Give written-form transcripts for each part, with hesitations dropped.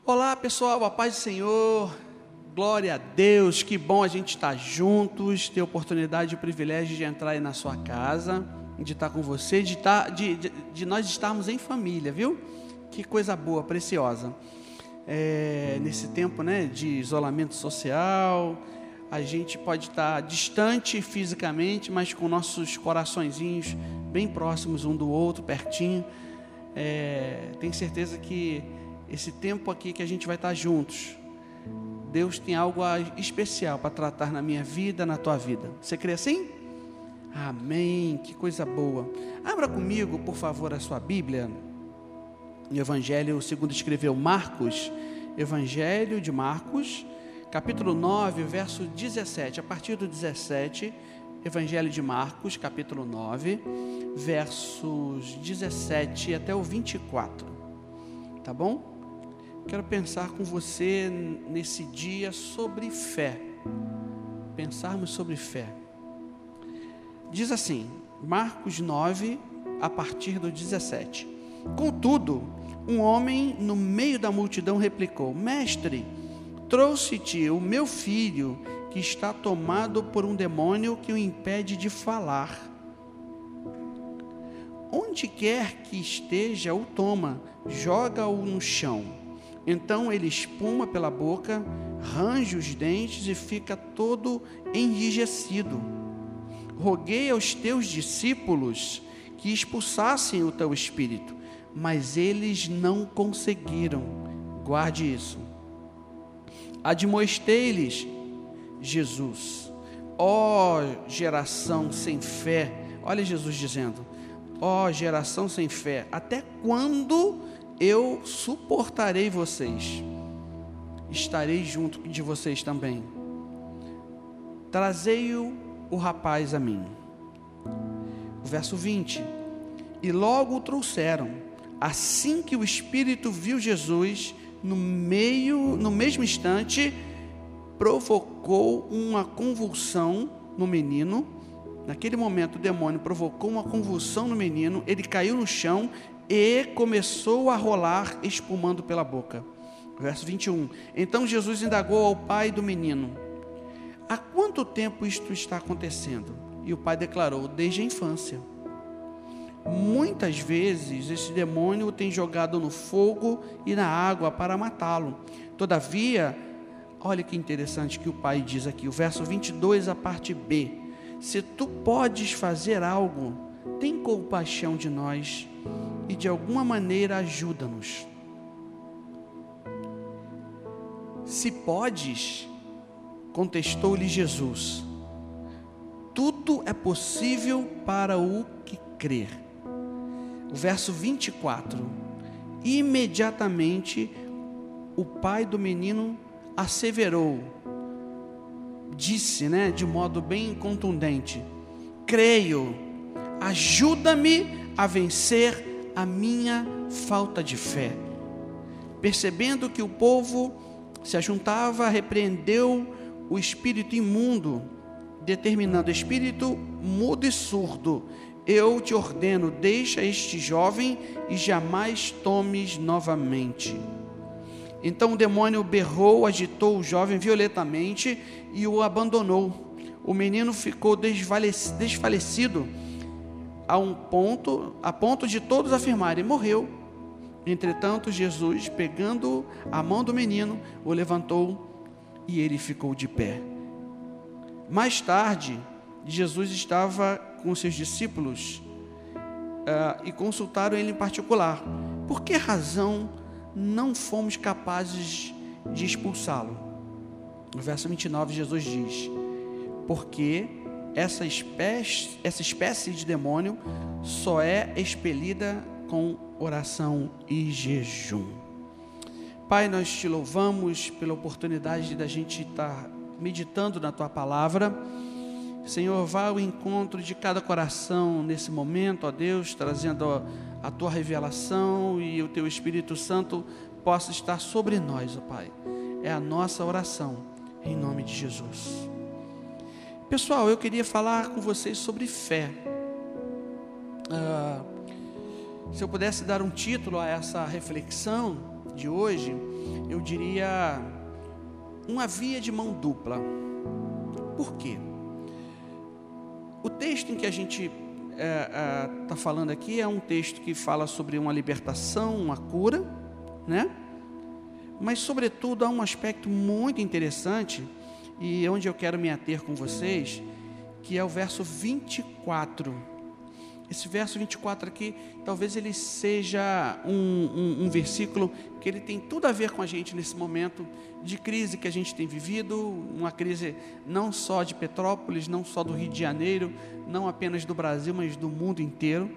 Olá pessoal, a paz do Senhor, glória a Deus, que bom a gente estar juntos, ter a oportunidade e o privilégio de entrar aí na sua casa, de estar com você, de nós estarmos em família, viu? Que coisa boa, preciosa. Nesse tempo, né, de isolamento social, a gente pode estar distante fisicamente, mas com nossos coraçõezinhos bem próximos um do outro, pertinho. Tenho certeza que esse tempo aqui que a gente vai estar juntos, Deus tem algo especial para tratar na minha vida, na tua vida. Você crê assim? Amém, que coisa boa. Abra comigo, por favor, a sua Bíblia, no Evangelho segundo escreveu Marcos, Evangelho de Marcos, capítulo 9, verso 17, a partir do 17, Evangelho de Marcos, capítulo 9, versos 17 até o 24, tá bom? Quero pensar com você nesse dia sobre fé, pensarmos sobre fé. Diz assim, Marcos 9, a partir do 17. Contudo, um homem no meio da multidão replicou: Mestre, trouxe-te o meu filho, que está tomado por um demônio que o impede de falar. Onde quer que esteja, o toma, joga-o no chão. Então ele espuma pela boca, range os dentes e fica todo enrijecido. Roguei aos teus discípulos que expulsassem o teu espírito, mas eles não conseguiram. Guarde isso. Admoestei-lhes, Jesus, ó geração sem fé. Olha Jesus dizendo: ó geração sem fé, até quando eu suportarei vocês? Estarei junto de vocês também. Trazei-o rapaz a mim. O verso 20. E logo o trouxeram. Assim que o espírito viu Jesus, no mesmo instante, provocou uma convulsão no menino. Naquele momento o demônio provocou uma convulsão no menino, ele caiu no chão e começou a rolar, espumando pela boca. Verso 21. Então Jesus indagou ao pai do menino: há quanto tempo isto está acontecendo? E o pai declarou: desde a infância. Muitas vezes esse demônio o tem jogado no fogo e na água para matá-lo. Todavia, olha que interessante que o pai diz aqui, o verso 22, a parte B: se tu podes fazer algo, tem compaixão de nós e de alguma maneira ajuda-nos. Se podes, contestou-lhe Jesus, tudo é possível para o que crer. O verso 24, imediatamente o pai do menino asseverou, disse, de modo bem contundente: creio, ajuda-me a vencer a minha falta de fé. Percebendo que o povo se ajuntava, repreendeu o espírito imundo, determinando: espírito mudo e surdo, eu te ordeno, deixa este jovem e jamais tomes novamente. Então o demônio berrou, agitou o jovem violentamente e o abandonou. O menino ficou desfalecido a ponto de todos afirmarem: morreu. Entretanto, Jesus, pegando a mão do menino, o levantou e ele ficou de pé. Mais tarde, Jesus estava com seus discípulos e consultaram ele em particular: por que razão não fomos capazes de expulsá-lo? No verso 29, Jesus diz: porque essa espécie de demônio só é expelida com oração e jejum. Pai, nós te louvamos pela oportunidade da gente estar meditando na tua palavra. Senhor, vá ao encontro de cada coração nesse momento, ó Deus, trazendo a tua revelação, e o teu Espírito Santo possa estar sobre nós, ó Pai. É a nossa oração, em nome de Jesus. Pessoal, eu queria falar com vocês sobre fé. Se eu pudesse dar um título a essa reflexão, de hoje, eu diria uma via de mão dupla. Por quê? O texto em que a gente está falando aqui é um texto que fala sobre uma libertação, uma cura, né? Mas, sobretudo, há um aspecto muito interessante, e onde eu quero me ater com vocês, que é o verso 24. Esse verso 24 aqui, talvez ele seja um versículo que ele tem tudo a ver com a gente nesse momento de crise que a gente tem vivido, uma crise não só de Petrópolis, não só do Rio de Janeiro, não apenas do Brasil, mas do mundo inteiro,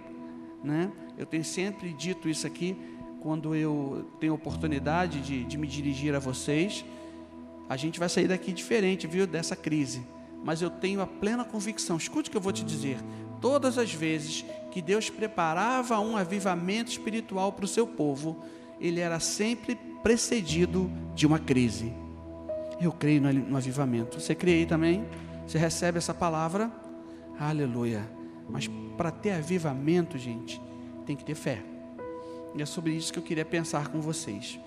né? Eu tenho sempre dito isso aqui, quando eu tenho oportunidade de me dirigir a vocês. A gente vai sair daqui diferente, viu, dessa crise, mas eu tenho a plena convicção, escute o que eu vou te dizer, todas as vezes que Deus preparava um avivamento espiritual para o seu povo, ele era sempre precedido de uma crise. Eu creio no avivamento. Você crê aí também? Você recebe essa palavra? Aleluia. Mas para ter avivamento, gente, tem que ter fé. E é sobre isso que eu queria pensar com vocês.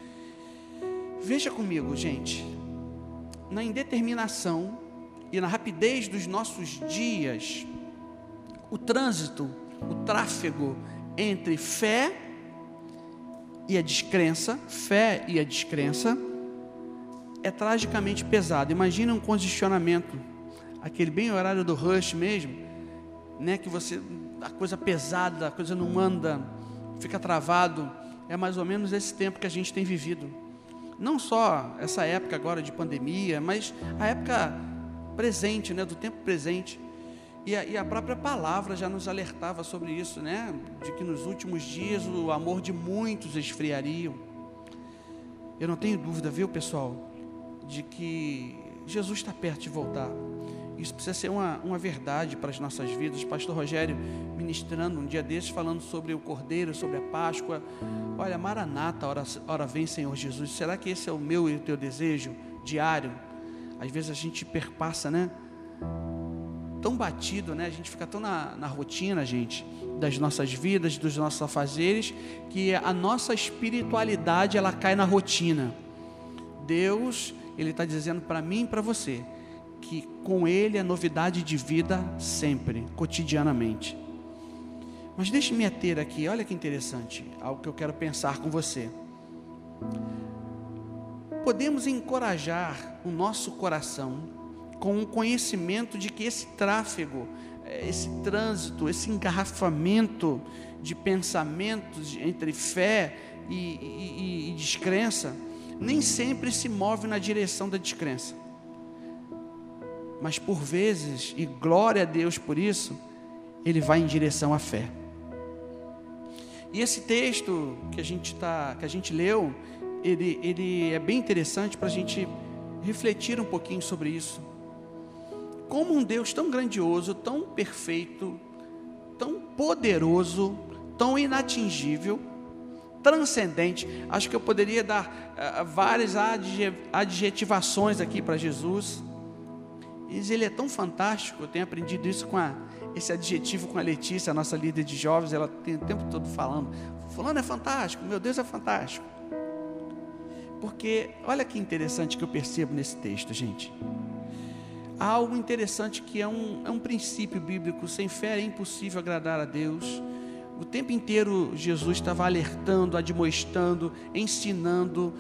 Veja comigo, gente, na indeterminação e na rapidez dos nossos dias, o trânsito, o tráfego entre fé e a descrença, é tragicamente pesado. Imagina um congestionamento, aquele bem horário do rush mesmo, né, que a coisa pesada, a coisa não anda, fica travado. É mais ou menos esse tempo que a gente tem vivido. Não só essa época agora de pandemia, mas a época presente, né, do tempo presente. E a própria palavra já nos alertava sobre isso, né? De que nos últimos dias o amor de muitos esfriaria. Eu não tenho dúvida, viu, pessoal, de que Jesus está perto de voltar. Isso precisa ser uma verdade para as nossas vidas. O pastor Rogério ministrando um dia desses, falando sobre o Cordeiro, sobre a Páscoa. Olha, Maranata, ora vem, Senhor Jesus. Será que esse é o meu e o teu desejo diário? Às vezes a gente perpassa, né? Tão batido, né? A gente fica tão na rotina, gente, das nossas vidas, dos nossos afazeres, que a nossa espiritualidade, ela cai na rotina. Deus, Ele está dizendo para mim e para você, que com Ele é novidade de vida sempre, cotidianamente. Mas deixe-me ater aqui, olha que interessante, algo que eu quero pensar com você. Podemos encorajar o nosso coração com o conhecimento de que esse tráfego, esse trânsito, esse engarrafamento de pensamentos entre fé e descrença, nem sempre se move na direção da descrença. Mas por vezes, e glória a Deus por isso, ele vai em direção à fé. E esse texto que a gente leu, ele é bem interessante para a gente refletir um pouquinho sobre isso. Como um Deus tão grandioso, tão perfeito, tão poderoso, tão inatingível, transcendente. Acho que eu poderia dar várias adjetivações aqui para Jesus. Ele é tão fantástico. Eu tenho aprendido isso esse adjetivo com a Letícia, a nossa líder de jovens. Ela tem o tempo todo falando: fulano é fantástico, meu Deus é fantástico. Porque olha que interessante que eu percebo nesse texto, gente. Há algo interessante que é um princípio bíblico. Sem fé é impossível agradar a Deus. O tempo inteiro Jesus estava alertando, admoestando, ensinando,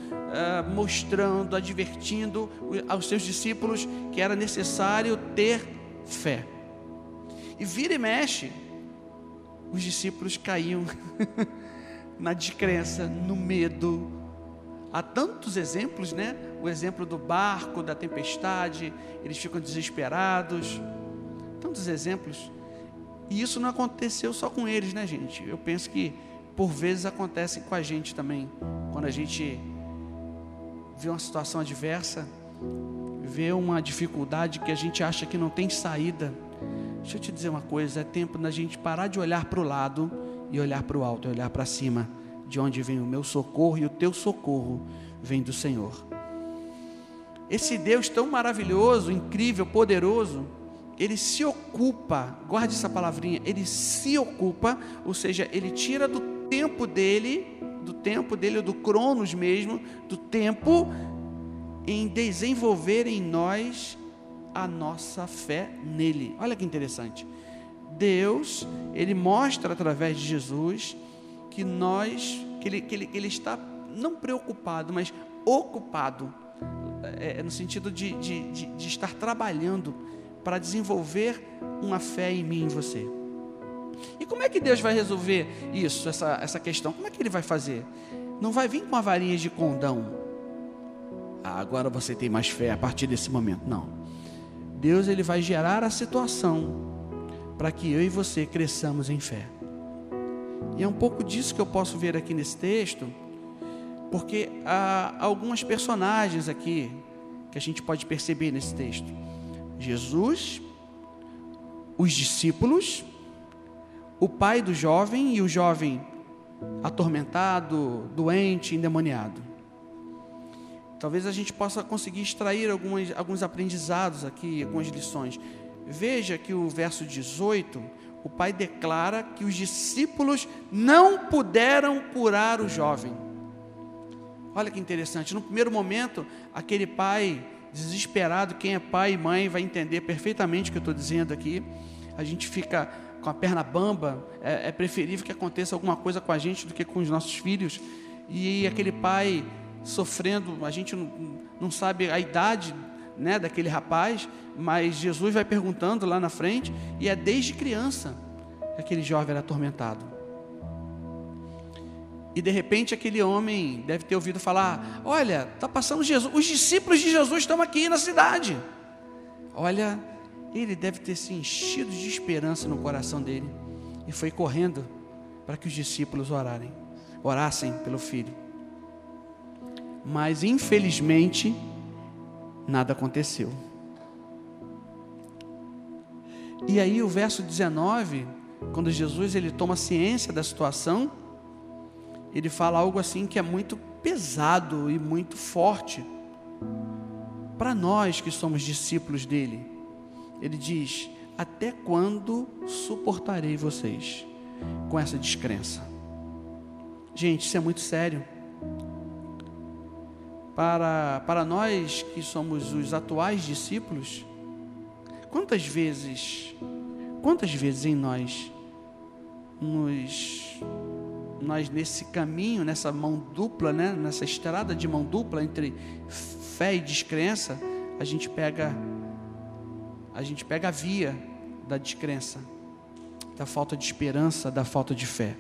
mostrando, advertindo aos seus discípulos que era necessário ter fé. E vira e mexe, os discípulos caíam na descrença, no medo. Há tantos exemplos, né? O exemplo do barco, da tempestade, eles ficam desesperados. Tantos exemplos. E isso não aconteceu só com eles, né, gente? Eu penso que por vezes acontece com a gente também. Quando a gente vê uma situação adversa, vê uma dificuldade que a gente acha que não tem saída. Deixa eu te dizer uma coisa, é tempo da gente parar de olhar para o lado e olhar para o alto, olhar para cima, de onde vem o meu socorro, e o teu socorro vem do Senhor. Esse Deus tão maravilhoso, incrível, poderoso, Ele se ocupa, guarde essa palavrinha, Ele se ocupa, ou seja, Ele tira do tempo dele, do tempo dele, do cronos mesmo, do tempo, em desenvolver em nós a nossa fé nele. Olha que interessante. Deus, ele mostra através de Jesus que ele está não preocupado, mas ocupado, no sentido de estar trabalhando para desenvolver uma fé em mim e em você. E como é que Deus vai resolver isso, essa questão? Como é que ele vai fazer? Não vai vir com a varinha de condão. Agora você tem mais fé a partir desse momento. Não. Deus, ele vai gerar a situação para que eu e você cresçamos em fé. E é um pouco disso que eu posso ver aqui nesse texto, porque há algumas personagens aqui que a gente pode perceber nesse texto. Jesus, os discípulos, o pai do jovem e o jovem atormentado, doente, endemoniado. Talvez a gente possa conseguir extrair alguns aprendizados aqui, algumas lições. Veja que o verso 18, o pai declara que os discípulos não puderam curar o jovem. Olha que interessante, no primeiro momento, aquele pai desesperado, quem é pai e mãe vai entender perfeitamente o que eu estou dizendo aqui, a gente fica com a perna bamba, é preferível que aconteça alguma coisa com a gente do que com os nossos filhos, e aquele pai sofrendo, a gente não sabe a idade, né, daquele rapaz, mas Jesus vai perguntando lá na frente, e é desde criança que aquele jovem era atormentado. E de repente aquele homem deve ter ouvido falar: olha, está passando Jesus, os discípulos de Jesus estão aqui na cidade. Olha, ele deve ter se enchido de esperança no coração dele, e foi correndo para que os discípulos orassem pelo filho. Mas infelizmente nada aconteceu. E aí o verso 19, quando Jesus ele toma ciência da situação, ele fala algo assim que é muito pesado e muito forte para nós que somos discípulos dele. Ele diz: até quando suportarei vocês com essa descrença? Gente, isso é muito sério. Para nós que somos os atuais discípulos, quantas vezes em nós nesse caminho, nessa mão dupla, né, nessa estrada de mão dupla entre fé e descrença, a gente pega a via da descrença, da falta de esperança, da falta de fé.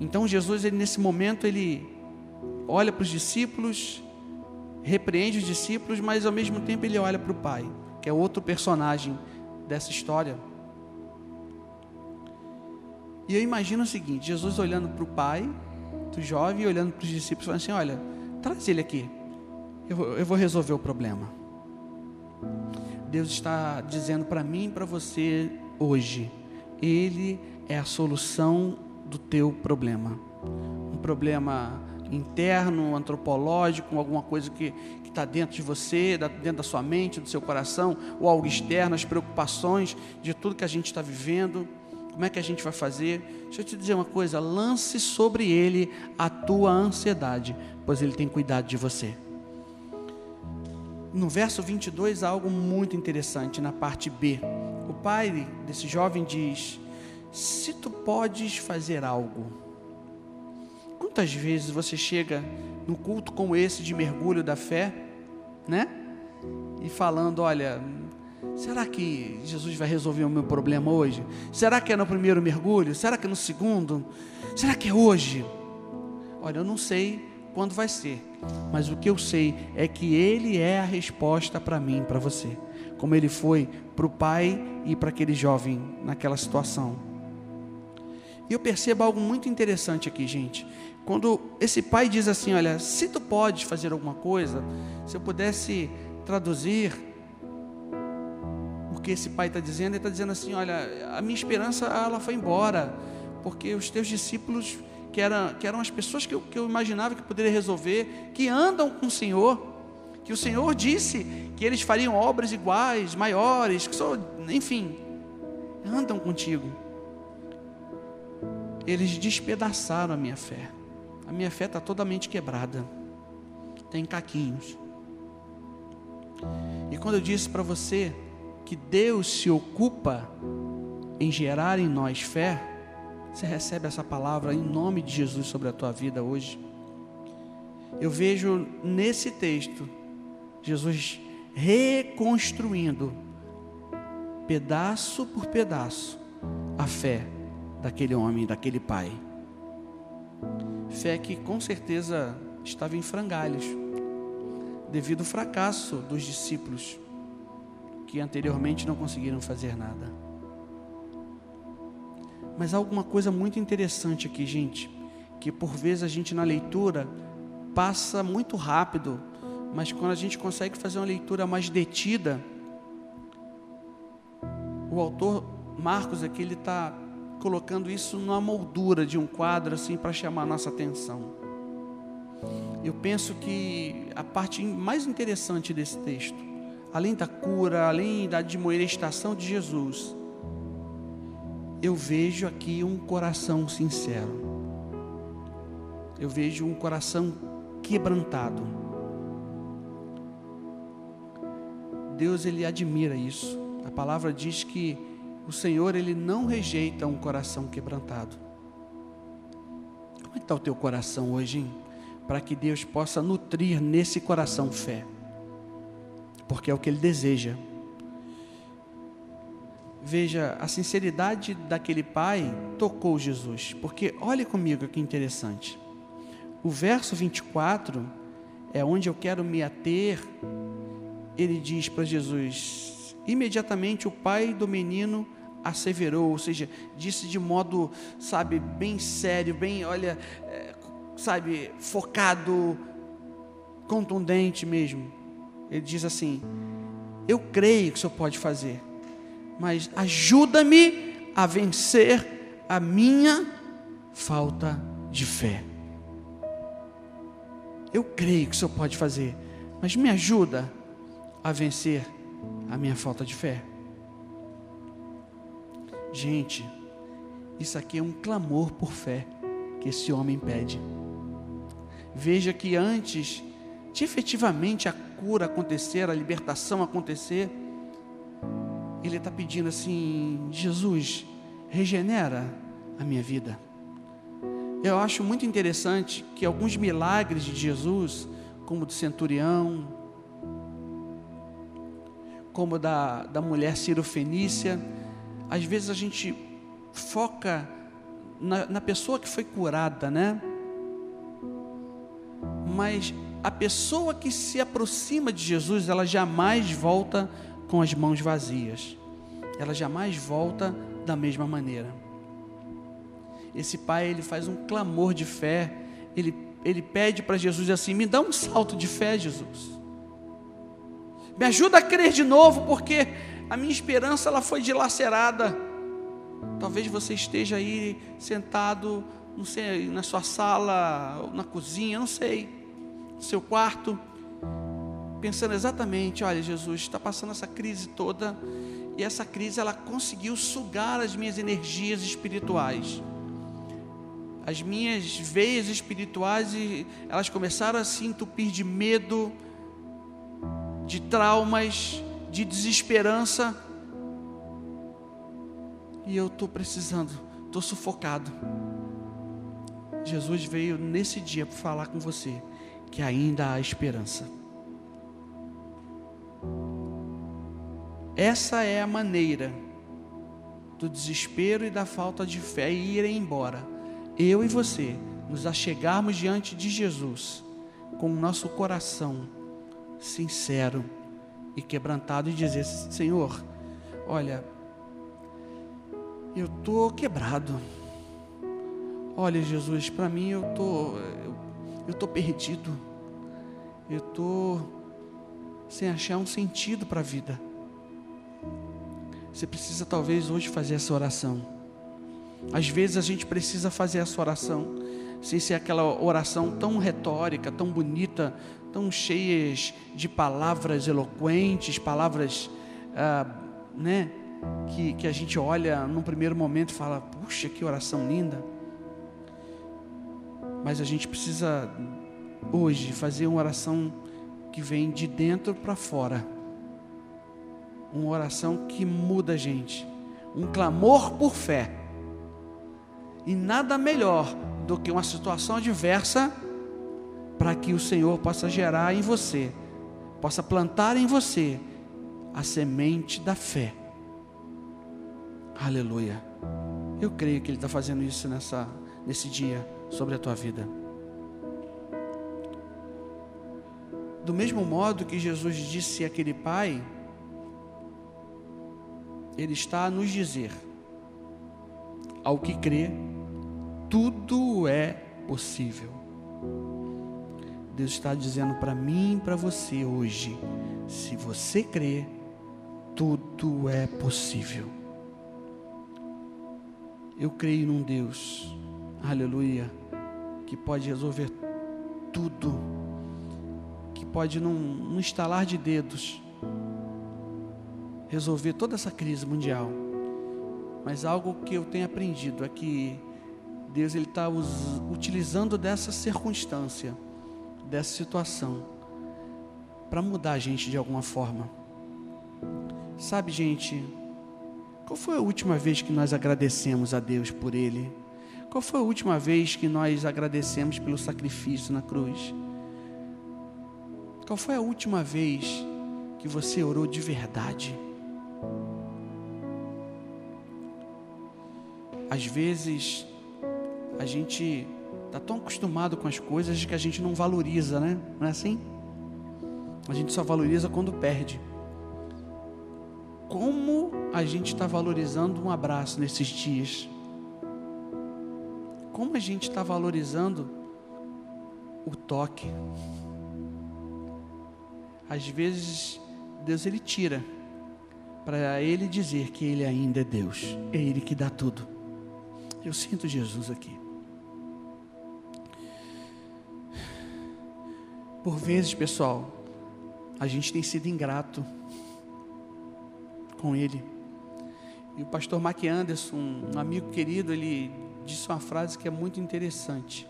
Então Jesus, ele, nesse momento, ele olha para os discípulos, repreende os discípulos, mas ao mesmo tempo ele olha para o pai, que é outro personagem dessa história. E eu imagino o seguinte: Jesus olhando para o pai do jovem e olhando para os discípulos, falando assim: olha, traz ele aqui, eu vou resolver o problema. Deus está dizendo para mim e para você hoje: ele é a solução do teu problema. Um problema interno, antropológico, alguma coisa que está dentro de você, dentro da sua mente, do seu coração, ou algo externo, as preocupações de tudo que a gente está vivendo. Como é que a gente vai fazer? Deixa eu te dizer uma coisa: lance sobre ele a tua ansiedade, pois ele tem cuidado de você. No verso 22 há algo muito interessante na parte B. O pai desse jovem diz: se tu podes fazer algo. Quantas vezes você chega num culto como esse de mergulho da fé, né? E falando: olha, será que Jesus vai resolver o meu problema hoje? Será que é no primeiro mergulho? Será que é no segundo? Será que é hoje? Olha, eu não sei quando vai ser, mas o que eu sei é que ele é a resposta para mim, para você, como ele foi para o pai e para aquele jovem naquela situação. E eu percebo algo muito interessante aqui, gente. Quando esse pai diz assim: olha, se tu podes fazer alguma coisa, se eu pudesse traduzir o que esse pai está dizendo, ele está dizendo assim: olha, a minha esperança ela foi embora, porque os teus discípulos, que eram as pessoas que eu imaginava que poderia resolver, que andam com o Senhor, que o Senhor disse que eles fariam obras iguais, maiores, enfim, andam contigo. eles despedaçaram a minha fé. A minha fé está totalmente quebrada, tem caquinhos. E quando eu disse para você que Deus se ocupa em gerar em nós fé, você recebe essa palavra em nome de Jesus sobre a tua vida hoje. Eu vejo nesse texto Jesus reconstruindo pedaço por pedaço a fé daquele homem, daquele pai. Fé que com certeza estava em frangalhos devido ao fracasso dos discípulos, que anteriormente não conseguiram fazer nada. Mas há alguma coisa muito interessante aqui, gente, que por vezes a gente na leitura passa muito rápido, mas quando a gente consegue fazer uma leitura mais detida, o autor Marcos aqui, ele está colocando isso numa moldura de um quadro assim para chamar a nossa atenção. Eu penso que a parte mais interessante desse texto, além da cura, além da admoestação de Jesus, eu vejo aqui um coração sincero. Eu vejo um coração quebrantado. Deus, ele admira isso. A palavra diz que o Senhor, ele não rejeita um coração quebrantado. Como é que está o teu coração hoje, hein? Para que Deus possa nutrir nesse coração fé, porque é o que Ele deseja. Veja, a sinceridade daquele pai tocou Jesus, porque olhe comigo que interessante. O verso 24 é onde eu quero me ater. Ele diz para Jesus: imediatamente o pai do menino asseverou, ou seja, disse de modo, sabe, bem sério, bem, olha, sabe, focado, contundente mesmo. Ele diz assim: eu creio que o Senhor pode fazer, mas ajuda-me a vencer a minha falta de fé. Eu creio que o Senhor pode fazer, mas me ajuda a vencer a minha falta de fé. Gente, isso aqui é um clamor por fé que esse homem pede. Veja que antes de efetivamente a cura acontecer, a libertação acontecer, ele está pedindo assim: Jesus, regenera a minha vida. Eu acho muito interessante que alguns milagres de Jesus, como o do centurião, como da mulher cirofenícia, às vezes a gente foca na pessoa que foi curada, né? Mas a pessoa que se aproxima de Jesus, ela jamais volta com as mãos vazias. Ela jamais volta da mesma maneira. Esse pai, ele faz um clamor de fé. Ele pede para Jesus assim: me dá um salto de fé, Jesus. Me ajuda a crer de novo, porque a minha esperança, ela foi dilacerada. Talvez você esteja aí sentado, não sei, na sua sala, na cozinha, não sei, no seu quarto, pensando exatamente: olha, Jesus, está passando essa crise toda, e essa crise, ela conseguiu sugar as minhas energias espirituais. As minhas veias espirituais, elas começaram a se entupir de medo, de traumas, de desesperança, e eu estou precisando, estou sufocado. Jesus veio nesse dia para falar com você que ainda há esperança. Essa é a maneira do desespero e da falta de fé irem embora. Eu e você nos achegarmos diante de Jesus com o nosso coração sincero e quebrantado e dizer: Senhor, olha, eu estou quebrado. Olha, Jesus, para mim eu estou perdido. Eu estou sem achar um sentido para a vida. Você precisa talvez hoje fazer essa oração. Às vezes a gente precisa fazer essa oração sem ser aquela oração tão retórica, tão bonita, tão cheias de palavras eloquentes, palavras, né, que a gente olha num primeiro momento e fala: puxa, que oração linda. Mas a gente precisa hoje fazer uma oração que vem de dentro para fora, uma oração que muda a gente, um clamor por fé. E nada melhor do que uma situação adversa para que o Senhor possa gerar em você, possa plantar em você a semente da fé. Aleluia. Eu creio que Ele está fazendo isso nesse dia sobre a tua vida. Do mesmo modo que Jesus disse àquele pai, Ele está a nos dizer: ao que crê, tudo é possível. Deus está dizendo para mim e para você hoje: se você crê, tudo é possível. Eu creio num Deus, aleluia, que pode resolver tudo, que pode num estalar de dedos resolver toda essa crise mundial. Mas algo que eu tenho aprendido é que Deus está utilizando dessa circunstância, dessa situação, para mudar a gente de alguma forma. Sabe, gente, qual foi a última vez que nós agradecemos a Deus por Ele? Qual foi a última vez que nós agradecemos pelo sacrifício na cruz? Qual foi a última vez que você orou de verdade? Às vezes, a gente está tão acostumado com as coisas que a gente não valoriza, né? Não é assim? A gente só valoriza quando perde. Como a gente está valorizando um abraço nesses dias? Como a gente está valorizando o toque? Às vezes, Deus Ele tira, para Ele dizer que Ele ainda é Deus, é Ele que dá tudo. Eu sinto Jesus aqui. Por vezes, pessoal, a gente tem sido ingrato com Ele. E o pastor Mark Anderson, um amigo querido, ele disse uma frase que é muito interessante.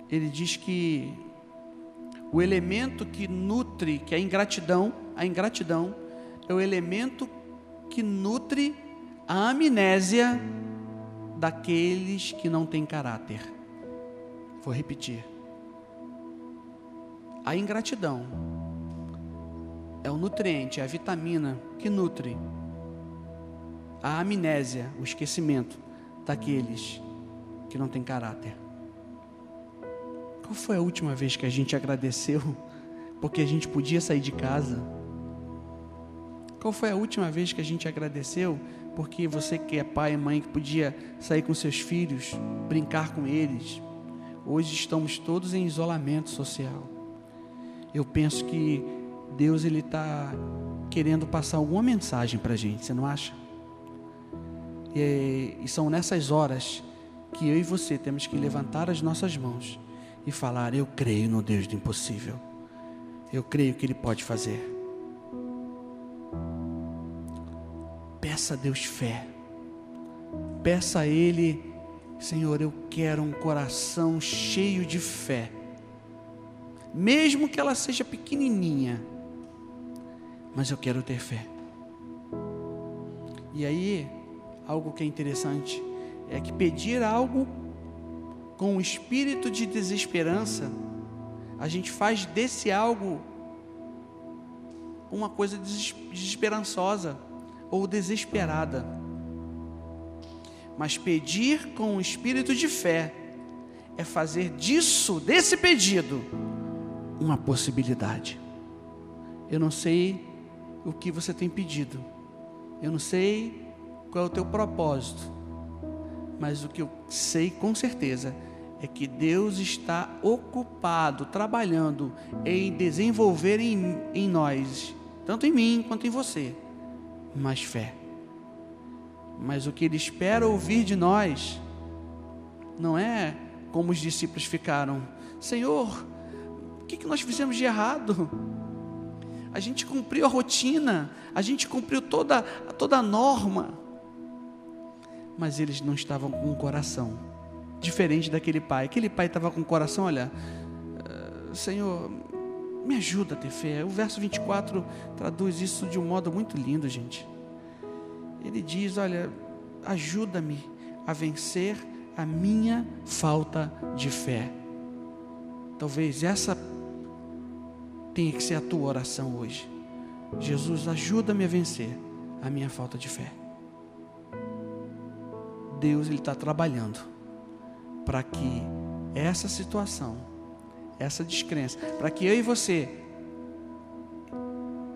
Ele diz que o elemento que nutre, que é a ingratidão é o elemento que nutre a amnésia daqueles que não têm caráter. Vou repetir. A ingratidão é o nutriente, é a vitamina que nutre a amnésia, o esquecimento daqueles que não têm caráter. Qual foi a última vez que a gente agradeceu porque a gente podia sair de casa? Qual foi a última vez que a gente agradeceu porque você que é pai e mãe que podia sair com seus filhos, brincar com eles? Hoje estamos todos em isolamento social. Eu penso que Deus Ele está querendo passar alguma mensagem para a gente, você não acha? E são nessas horas que eu e você temos que levantar as nossas mãos e falar: eu creio no Deus do impossível, eu creio que Ele pode fazer. Peça a Deus fé, peça a Ele: Senhor, eu quero um coração cheio de fé, mesmo que ela seja pequenininha, mas eu quero ter fé. E aí, algo que é interessante é que pedir algo com o espírito de desesperança, a gente faz desse algo uma coisa desesperançosa ou desesperada. Mas pedir com o espírito de fé é fazer desse pedido, uma possibilidade. Eu não sei o que você tem pedido, eu não sei qual é o teu propósito, mas o que eu sei com certeza é que Deus está ocupado, trabalhando em desenvolver em nós, tanto em mim quanto em você, mais fé. Mas o que Ele espera ouvir de nós não é como os discípulos ficaram: Senhor, o que nós fizemos de errado? A gente cumpriu a rotina, a gente cumpriu toda a norma, mas eles não estavam com o coração diferente daquele pai. Aquele pai estava com o coração, olha, Senhor, me ajuda a ter fé. O verso 24 traduz isso de um modo muito lindo, gente. Ele diz, olha, ajuda-me a vencer a minha falta de fé. Talvez essa tenha que ser a tua oração hoje. Jesus, ajuda-me a vencer a minha falta de fé. Deus, Ele está trabalhando para que essa situação, essa descrença, para que eu e você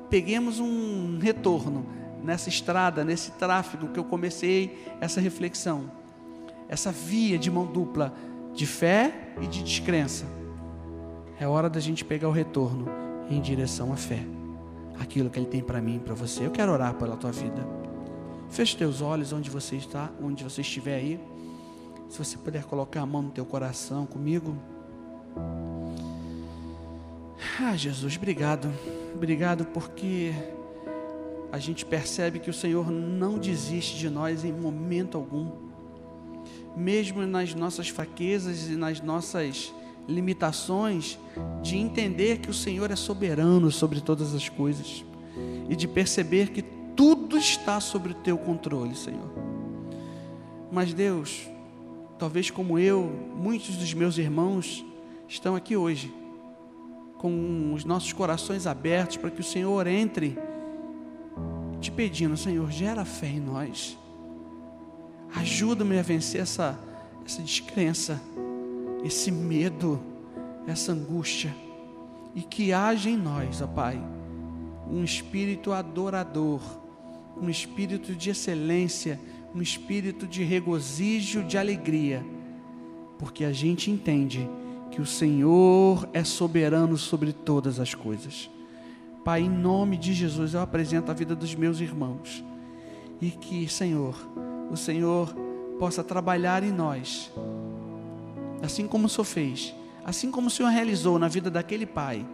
peguemos um retorno nessa estrada, nesse tráfego que eu comecei essa reflexão, essa via de mão dupla de fé e de descrença. É hora da gente pegar o retorno em direção à fé, aquilo que Ele tem para mim e para você. Eu quero orar pela tua vida. Feche teus olhos onde você está, onde você estiver aí. Se você puder colocar a mão no teu coração comigo. Jesus, obrigado. Obrigado porque a gente percebe que o Senhor não desiste de nós em momento algum. Mesmo nas nossas fraquezas e nas nossas limitações, de entender que o Senhor é soberano sobre todas as coisas. E de perceber que tudo está sob o teu controle, Senhor. Mas Deus, talvez como eu, muitos dos meus irmãos estão aqui hoje, com os nossos corações abertos para que o Senhor entre, te pedindo, Senhor, gera fé em nós. Ajuda-me a vencer essa descrença, esse medo, essa angústia. E que haja em nós, ó Pai, um espírito adorador, um espírito de excelência, um espírito de regozijo, de alegria, porque a gente entende que o Senhor é soberano sobre todas as coisas. Pai, em nome de Jesus, eu apresento a vida dos meus irmãos, e que, Senhor, o Senhor possa trabalhar em nós, assim como o Senhor fez, assim como o Senhor realizou na vida daquele pai,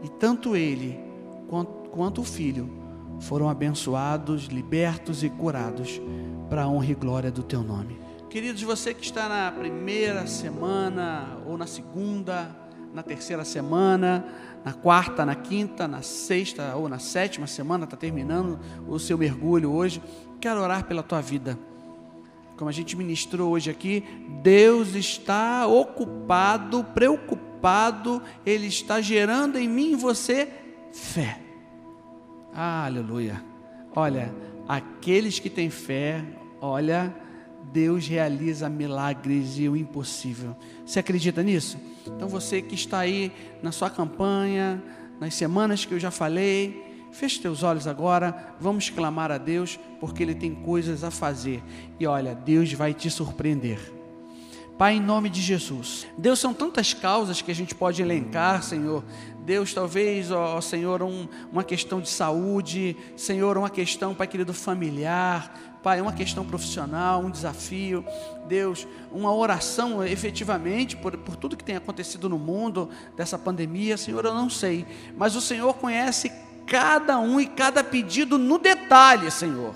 e tanto ele quanto o filho foram abençoados, libertos e curados para a honra e glória do teu nome. Queridos, você que está na primeira semana, ou na segunda, na terceira semana, na quarta, na quinta, na sexta ou na sétima semana, está terminando o seu mergulho hoje, quero orar pela tua vida. Como a gente ministrou hoje aqui, Deus está ocupado, preocupado, Ele está gerando em mim e você fé. Aleluia. Olha, aqueles que têm fé, olha, Deus realiza milagres e o impossível. Você acredita nisso? Então você que está aí na sua campanha, nas semanas que eu já falei, feche teus olhos agora, vamos clamar a Deus, porque Ele tem coisas a fazer. E olha, Deus vai te surpreender. Pai, em nome de Jesus. Deus, são tantas causas que a gente pode elencar, Senhor. Deus, talvez, ó Senhor, uma questão de saúde, Senhor, uma questão, Pai querido, familiar, Pai, uma questão profissional, um desafio, Deus, uma oração efetivamente por tudo que tem acontecido no mundo, dessa pandemia, Senhor, eu não sei, mas o Senhor conhece cada um e cada pedido no detalhe, Senhor.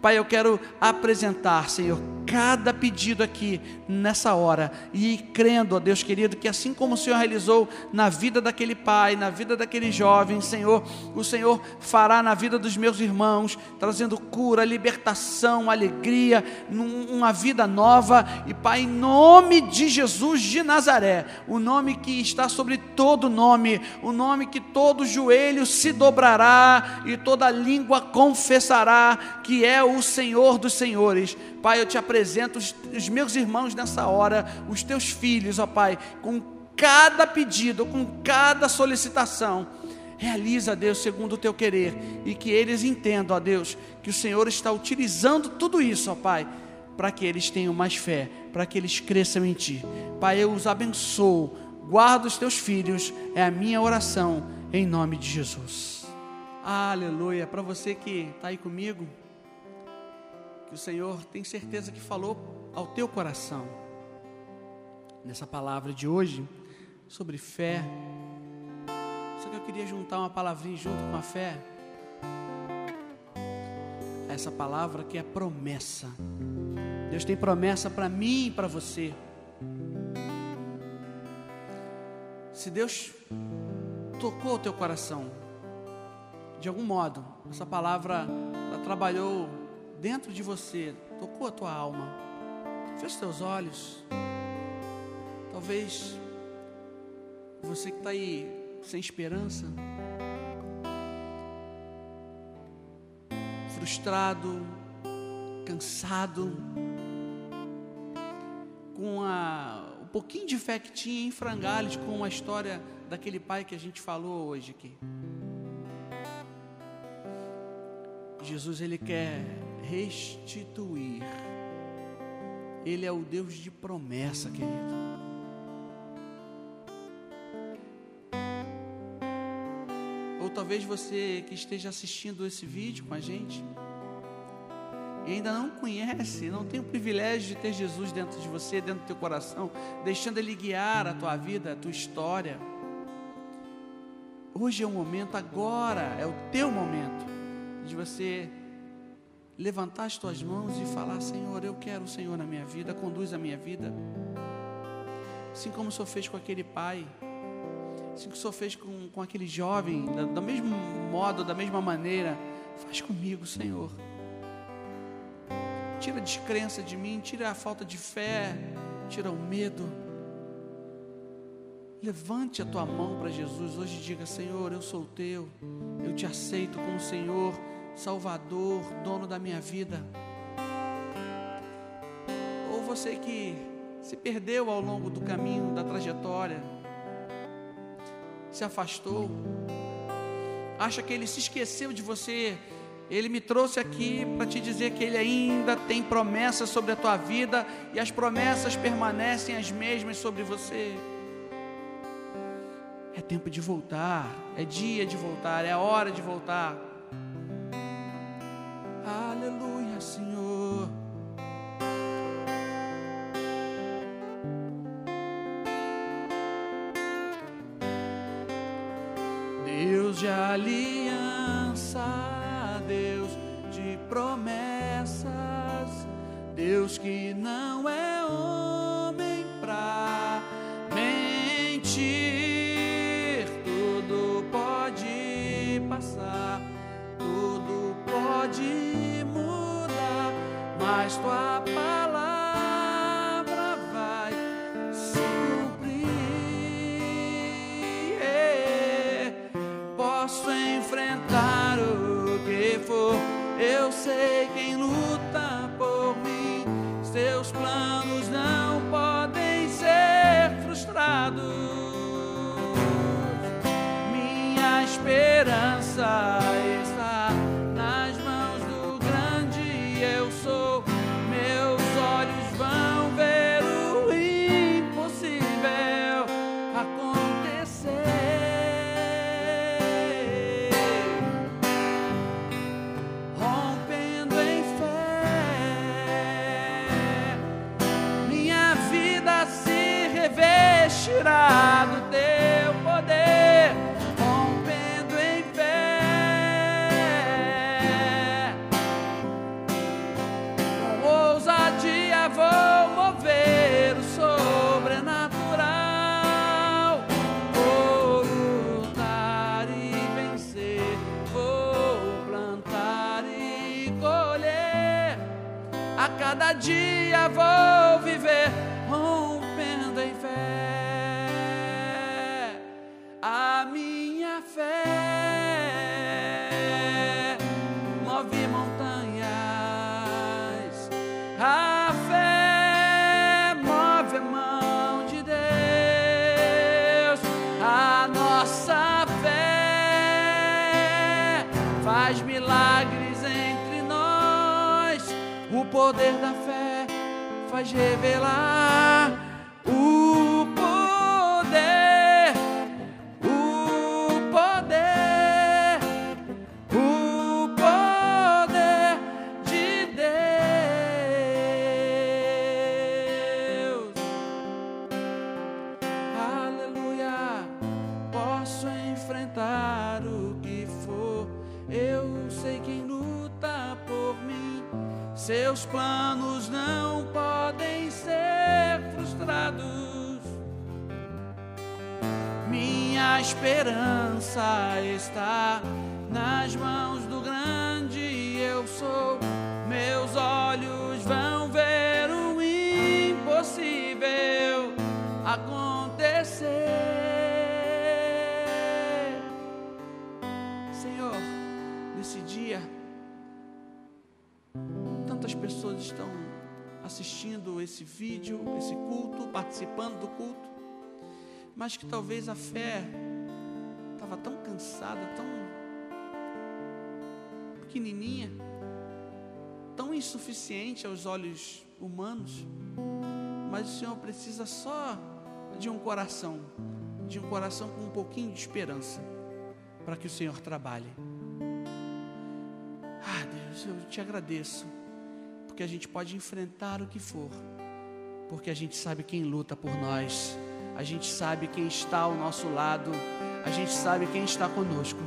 Pai, eu quero apresentar, Senhor, cada pedido aqui nessa hora, e crendo, ó Deus querido, que assim como o Senhor realizou na vida daquele pai, na vida daquele jovem, Senhor, o Senhor fará na vida dos meus irmãos, trazendo cura, libertação, alegria, uma vida nova. E Pai, em nome de Jesus de Nazaré, o nome que está sobre todo nome, o nome que todo joelho se dobrará e toda língua confessará que é o Senhor dos senhores. Pai, eu te apresento os meus irmãos nessa hora, os teus filhos, ó Pai, com cada pedido, com cada solicitação. Realiza, Deus, segundo o teu querer, e que eles entendam, ó Deus, que o Senhor está utilizando tudo isso, ó Pai, para que eles tenham mais fé, para que eles cresçam em Ti. Pai, eu os abençoo, guarda os teus filhos, é a minha oração, em nome de Jesus. Aleluia. Para você que está aí comigo, que o Senhor tem certeza que falou ao teu coração nessa palavra de hoje sobre fé. Só que eu queria juntar uma palavrinha junto com a fé, essa palavra que é promessa. Deus tem promessa para mim e para você. Se Deus tocou o teu coração, de algum modo, essa palavra, ela trabalhou dentro de você, tocou a tua alma, fecha os teus olhos. Talvez você que está aí sem esperança, frustrado, cansado, com um pouquinho de fé que tinha em frangalhos, com a história daquele pai que a gente falou hoje aqui. Jesus, Ele quer restituir. Ele é o Deus de promessa, querido. Ou talvez você que esteja assistindo esse vídeo com a gente e ainda não conhece, não tem o privilégio de ter Jesus dentro de você, dentro do teu coração, deixando Ele guiar a tua vida, a tua história. Hoje é o momento, agora é o teu momento de você levantar as tuas mãos e falar: Senhor, eu quero o Senhor na minha vida, conduz a minha vida, assim como o Senhor fez com aquele pai, assim que o Senhor fez com aquele jovem, do mesmo modo, da mesma maneira, faz comigo, Senhor. Tira a descrença de mim, tira a falta de fé, tira o medo. Levante a tua mão para Jesus hoje e diga: Senhor, eu sou teu, eu te aceito como Senhor, Salvador, dono da minha vida. Ou você que se perdeu ao longo do caminho, da trajetória, se afastou, acha que Ele se esqueceu de você. Ele me trouxe aqui para te dizer que Ele ainda tem promessas sobre a tua vida, e as promessas permanecem as mesmas sobre você. É tempo de voltar, é dia de voltar, é hora de voltar. Aleluia, Senhor. Deus de aliança, Deus de promessas, Deus que não é homem pra mentir. Tudo pode passar, tudo pode mudar, mas tua palavra vai se cumprir. Posso enfrentar o que for, eu sei quem luta por mim. Seus planos não podem ser frustrados. Minha esperança está nas mãos do grande eu sou. Meus olhos vão ver o impossível acontecer. Rompendo em fé, minha vida se revestirá do teu poder. Rompendo em fé, com ousadia vou mover o sobrenatural. Vou lutar e vencer, vou plantar e colher. A cada dia vou viver rompendo em fé. A minha fé move montanhas. A fé move a mão de Deus. A nossa fé faz milagres entre nós. O poder da fé faz revelar o poder, o poder, o poder de Deus. Aleluia. Posso enfrentar o que for, eu sei quem luta por mim. seus planos não podem ser frustrados. Minha esperança está nas mãos do grande eu sou. Meus olhos vão ver o impossível acontecer. Senhor, nesse dia, tantas pessoas estão assistindo esse vídeo, esse culto, participando do culto, mas que talvez a fé estava tão cansada, tão pequenininha, tão insuficiente aos olhos humanos, mas o Senhor precisa só de um coração com um pouquinho de esperança, para que o Senhor trabalhe. Deus, eu te agradeço, porque a gente pode enfrentar o que for, porque a gente sabe quem luta por nós, a gente sabe quem está ao nosso lado, a gente sabe quem está conosco.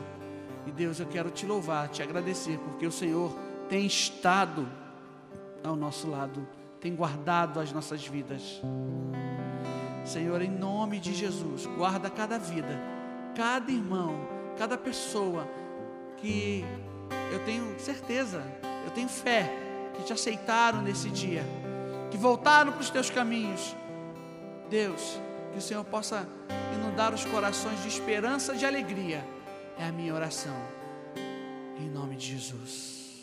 E Deus, eu quero te louvar, te agradecer, porque o Senhor tem estado ao nosso lado, tem guardado as nossas vidas. Senhor, em nome de Jesus, guarda cada vida, cada irmão, cada pessoa que eu tenho certeza, eu tenho fé, que te aceitaram nesse dia, que voltaram para os teus caminhos. Deus, que o Senhor possa inundar os corações de esperança e de alegria, é a minha oração, em nome de Jesus.